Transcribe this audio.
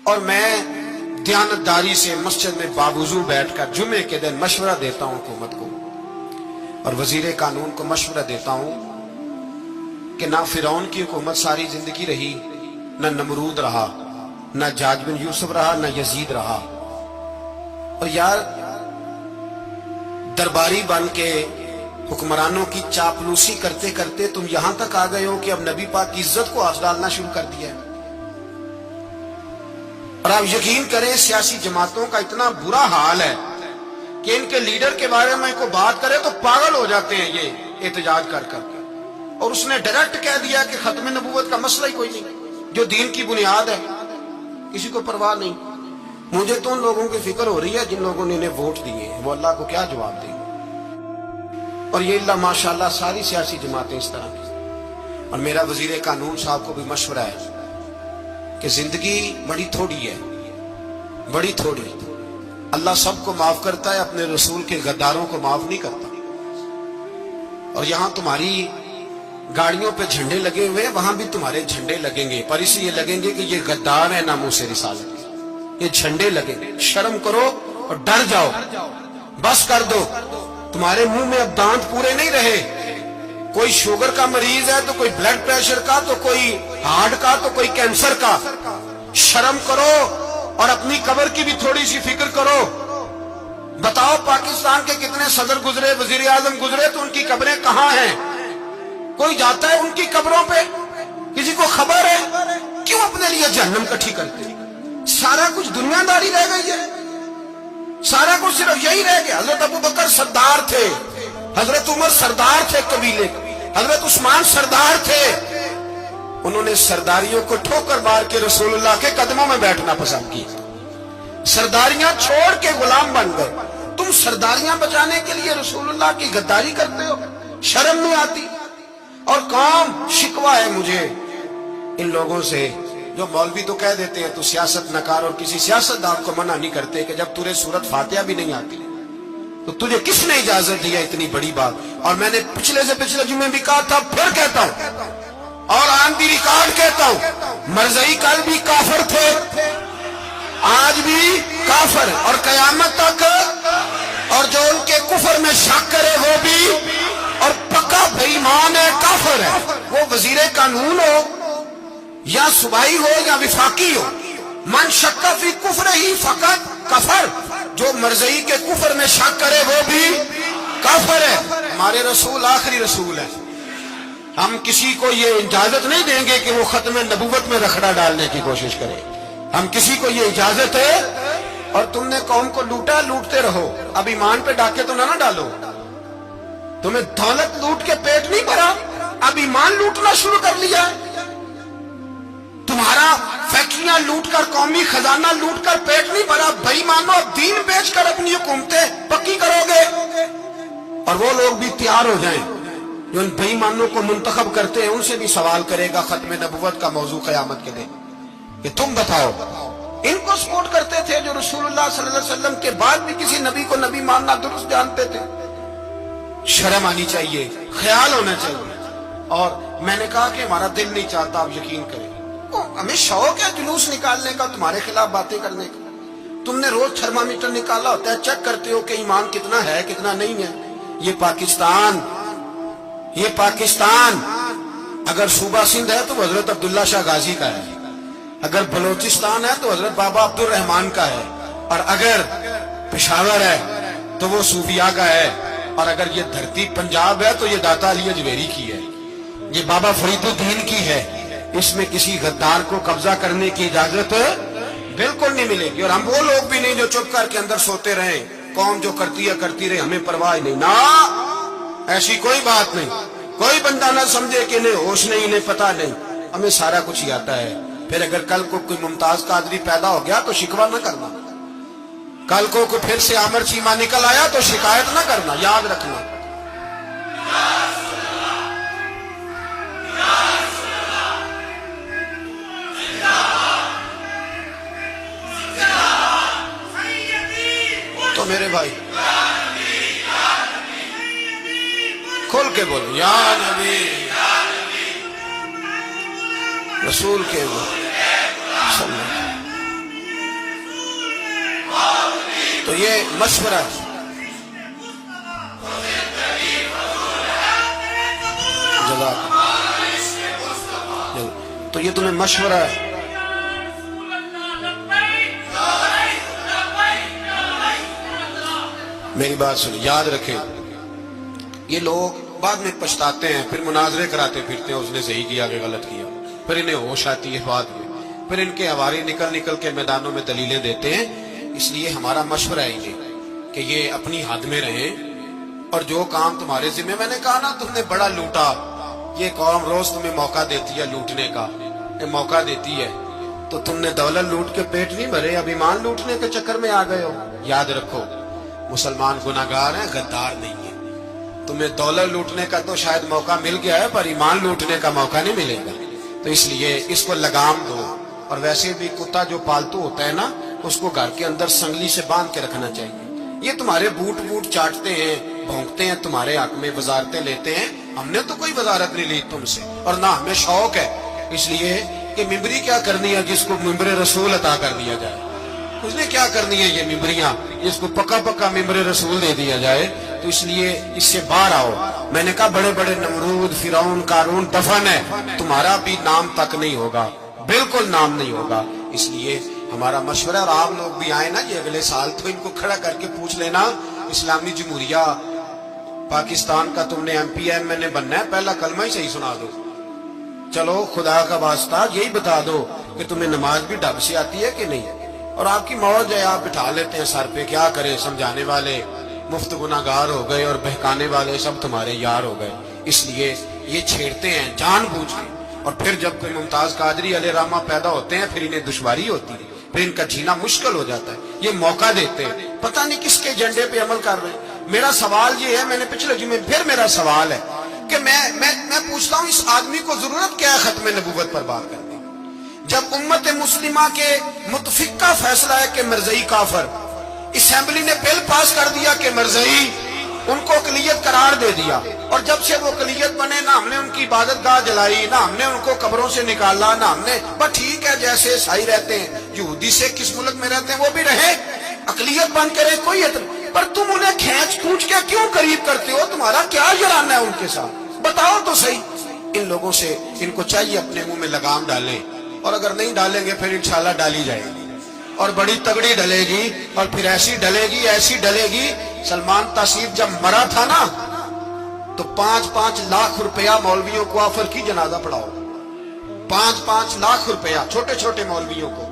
اور میں دیانتداری سے مسجد میں باوضو بیٹھ کر جمعے کے دن مشورہ دیتا ہوں حکومت کو اور وزیر قانون کو مشورہ دیتا ہوں کہ نہ فرعون کی حکومت ساری زندگی رہی، نہ نمرود رہا، نہ جاج بن یوسف رہا، نہ یزید رہا، اور یار درباری بن کے حکمرانوں کی چاپلوسی کرتے کرتے تم یہاں تک آ گئے ہو کہ اب نبی پاک کی عزت کو آگ ڈالنا شروع کر دیا ہے۔ اور آپ یقین کریں سیاسی جماعتوں کا اتنا برا حال ہے کہ ان کے لیڈر کے بارے میں کوئی بات کرے تو پاگل ہو جاتے ہیں یہ احتجاج کر کر کے، اور اس نے ڈائریکٹ کہہ دیا کہ ختم نبوت کا مسئلہ ہی کوئی نہیں، جو دین کی بنیاد ہے کسی کو پرواہ نہیں۔ مجھے تو ان لوگوں کی فکر ہو رہی ہے جن لوگوں نے انہیں ووٹ دیے ہیں، وہ اللہ کو کیا جواب دیں گے۔ اور یہ اللہ ماشاءاللہ ساری سیاسی جماعتیں اس طرح کی۔ اور میرا وزیر قانون صاحب کو بھی مشورہ ہے کہ زندگی بڑی تھوڑی ہے، بڑی تھوڑی، اللہ سب کو معاف کرتا ہے، اپنے رسول کے غداروں کو معاف نہیں کرتا۔ اور یہاں تمہاری گاڑیوں پہ جھنڈے لگے ہوئے، وہاں بھی تمہارے جھنڈے لگیں گے، پر اس لیے لگیں گے کہ یہ غدار ہے ناموس رسالت کے، یہ جھنڈے لگیں گے۔ شرم کرو اور ڈر جاؤ، بس کر دو۔ تمہارے منہ میں اب دانت پورے نہیں رہے، کوئی شوگر کا مریض ہے تو کوئی بلڈ پریشر کا، تو کوئی ہارٹ کا، تو کوئی کینسر کا۔ شرم کرو اور اپنی قبر کی بھی تھوڑی سی فکر کرو۔ بتاؤ پاکستان کے کتنے صدر گزرے، وزیر اعظم گزرے، تو ان کی قبریں کہاں ہیں؟ کوئی جاتا ہے ان کی قبروں پہ؟ کسی کو خبر ہے؟ کیوں اپنے لیے جہنم کٹھی کرتے؟ سارا کچھ دنیا داری رہ گئی ہے، سارا کچھ صرف یہی رہ گیا۔ حضرت ابو بکر سردار تھے، حضرت عمر سردار تھے قبیلے، حضرت عثمان سردار تھے، انہوں نے سرداریوں کو ٹھوکر مار کے رسول اللہ کے قدموں میں بیٹھنا پسند کیا، سرداریاں چھوڑ کے غلام بن گئے۔ تم سرداریاں بچانے کے لیے رسول اللہ کی غداری کرتے ہو، شرم نہیں آتی؟ اور کام شکوہ ہے مجھے ان لوگوں سے جو مولوی تو کہہ دیتے ہیں تو سیاست نکار، اور کسی سیاستدان کو منع نہیں کرتے کہ جب تجھے سورت فاتحہ بھی نہیں آتی تو تجھے کس نے اجازت دیا اتنی بڑی بات؟ اور میں نے پچھلے سے پچھلے جمعے بھی کہا تھا، پھر کہتا ہوں اور آن دی ریکارڈ کہتا ہوں، مرزائی کل بھی کافر تھے، آج بھی کافر، اور قیامت تک، اور جو ان کے کفر میں شک کرے وہ بھی، اور پکا بے ایمان ہے، کافر ہے۔ وہ وزیر قانون ہو یا صوبائی ہو یا وفاقی ہو، من شک فی کفر ہی فقط کفر، جو مرزائی کے کفر میں شک کرے وہ بھی کافر ہے۔ ہمارے رسول آخری رسول ہے، ہم کسی کو یہ اجازت نہیں دیں گے کہ وہ ختم نبوت میں رکھڑا ڈالنے کی کوشش کرے، ہم کسی کو یہ اجازت ہے۔ اور تم نے قوم کو لوٹا، لوٹتے رہو، اب ایمان پہ ڈاکے تو نہ ڈالو۔ تمہیں دولت لوٹ کے پیٹ نہیں بھرا، اب ایمان لوٹنا شروع کر لیا ہے۔ تمہارا فیکٹریاں لوٹ کر، قومی خزانہ لوٹ کر پیٹ نہیں بھرا، بے ایمانو اب دین بیچ کر اپنی حکومتیں پکی کرو گے۔ اور وہ لوگ بھی تیار ہو جائیں جو ان بے ایمانوں کو منتخب کرتے ہیں، ان سے بھی سوال کرے گا ختم نبوت کا موضوع قیامت کے دن کہ تم بتاؤ۔ ان کو سپورٹ کرتے تھے جو رسول اللہ صلی اللہ علیہ وسلم کے بعد بھی کسی نبی کو نبی ماننا درست جانتے تھے۔ شرم آنی چاہیے، خیال ہونا چاہیے۔ اور میں نے کہا کہ ہمارا دل نہیں چاہتا، آپ یقین کریں، ہمیں شوق ہے جلوس نکالنے کا، تمہارے خلاف باتیں کرنے کا۔ تم نے روز تھرمامیٹر نکالا ہوتا ہے، چیک کرتے ہو کہ ایمان کتنا ہے کتنا نہیں ہے۔ یہ پاکستان اگر صوبہ سندھ ہے تو حضرت عبداللہ شاہ غازی کا ہے، اگر بلوچستان ہے تو حضرت بابا عبد الرحمان کا ہے، اور اگر پشاور ہے تو وہ صوفیاء کا ہے، اور اگر یہ دھرتی پنجاب ہے تو یہ داتا علی اجمیری کی ہے، یہ بابا فرید الدین کی ہے۔ اس میں کسی غدار کو قبضہ کرنے کی اجازت بالکل نہیں ملے گی۔ اور ہم وہ لوگ بھی نہیں جو چپ کر کے اندر سوتے رہیں، قوم جو کرتی ہے کرتی رہے، ہمیں پرواہ نہیں، نہ ایسی کوئی بات نہیں۔ کوئی بندہ نہ سمجھے کہ انہیں ہوش نہیں، انہیں پتہ نہیں، ہمیں سارا کچھ ہی آتا ہے۔ پھر اگر کل کو کوئی ممتاز قادری پیدا ہو گیا تو شکوہ نہ کرنا، کل کو کوئی پھر سے عامر چیمہ نکل آیا تو شکایت نہ کرنا، یاد رکھنا۔ تو میرے بھائی کھول کے بولو، یا نبی رسول کے بولو، تو یہ مشورہ ہے. تو یہ تمہیں مشورہ ہے. میری بات سن، یاد رکھیں، یہ لوگ بعد میں پچھتاتے ہیں، پھر مناظرے کراتے پھرتے ہیں، اس نے صحیح کیا کہ غلط کیا، پھر انہیں ہوش آتی ہے بعد میں، پھر ان کے ہواری نکل کے میدانوں میں دلیلیں دیتے ہیں. اس لیے ہمارا مشورہ ہے یہ کہ یہ اپنی حد میں رہیں، اور جو کام تمہارے ذمہ، میں نے کہا نا تم نے بڑا لوٹا، یہ قوم روز تمہیں موقع دیتی ہے لوٹنے کا، یہ موقع دیتی ہے، تو تم نے دولت لوٹ کے پیٹ نہیں بھرے، اب ایمان لوٹنے کے چکر میں آ گئے ہو. یاد رکھو، مسلمان گناہگار ہیں، غدار نہیں ہیں. تمہیں دولت لوٹنے کا تو شاید موقع مل گیا ہے، پر ایمان لوٹنے کا موقع نہیں ملے گا. تو اس لیے اس کو لگام دو. اور ویسے بھی کتا جو پالتو ہوتا ہے نا، اس کو گھر کے اندر سنگلی سے باندھ کے رکھنا چاہیے. یہ تمہارے بوٹ چاٹتے ہیں، بھونکتے ہیں تمہارے حق میں، وزارتیں لیتے ہیں. ہم نے تو کوئی وزارت نہیں لی تم سے، اور نہ ہمیں شوق ہے. اس لیے کہ ممبری کیا کرنی ہے جس کو ممبر رسول عطا کر دیا جائے؟ اس نے کیا کرنی ہے یہ ممبریاں جس کو پکا ممبر رسول دے دیا جائے؟ تو اس لیے اس سے باہر آؤ. میں نے کہا بڑے بڑے نمرود، فرعون، قارون دفن ہے، تمہارا بھی نام تک نہیں ہوگا، بالکل نام نہیں ہوگا. اس لیے ہمارا مشورہ، اور آپ لوگ بھی آئے نا یہ اگلے سال، تو ان کو کھڑا کر کے پوچھ لینا، اسلامی جمہوریہ پاکستان کا تم نے ایم پی ایم نے بننا ہے، پہلا کلمہ ہی صحیح سنا دو. چلو خدا کا واسطہ یہی بتا دو کہ تمہیں نماز بھی ڈھب سے آتی ہے کہ نہیں. اور آپ کی موج ہے، آپ بٹھا لیتے ہیں سر پہ، کیا کرے، سمجھانے والے مفت گناہگار ہو گئے اور بہکانے والے سب تمہارے یار ہو گئے. اس لیے یہ چھیڑتے ہیں جان بوجھ کے. اور پھر جب کوئی ممتاز قادری علیہ رحمہ پیدا ہوتے ہیں، پھر انہیں دشواری ہوتی ہے، پھر ان کا جینا مشکل ہو جاتا ہے. یہ موقع دیتے ہیں، پتہ نہیں کس کے ایجنڈے پہ عمل کر رہے ہیں. میرا سوال یہ ہے، میں نے پچھلے جمعے پھر میرا سوال ہے کہ میں پوچھتا ہوں، اس آدمی کو ضرورت کیا ہے ختم نبوت پر بات کرنے؟ جب امت مسلمہ کے متفق کا فیصلہ ہے کہ مرزائی کافر، اسمبلی نے بل پاس کر دیا کہ مرزائی، ان کو اقلیت قرار دے دیا، اور جب سے وہ اقلیت بنے، نہ ہم نے ان کی عبادت گاہ جلائی، نہ ہم نے ان کو قبروں سے نکالا، نہ ہم نے، بس ٹھیک ہے جیسے عیسائی رہتے ہیں، یہودی سے کس ملک میں رہتے ہیں وہ بھی رہے، اقلیت بن کے رہے، کوئی پر تم انہیں کھینچ کھونچ کے کیوں قریب کرتے ہو؟ تمہارا کیا جرانہ ہے ان کے ساتھ؟ بتاؤ تو صحیح. ان لوگوں سے ان کو چاہیے اپنے منہ میں لگام ڈالیں، اور اگر نہیں ڈالیں گے پھر انشاءاللہ ڈالی جائے گی، اور بڑی تگڑی ڈلے گی، اور پھر ایسی ڈلے گی. سلمان تاثیر جب مرا تھا نا تو 5-5 لاکھ روپیہ مولویوں کو آفر کی جنازہ پڑھاؤ. 5-5 لاکھ روپیہ چھوٹے چھوٹے مولویوں کو.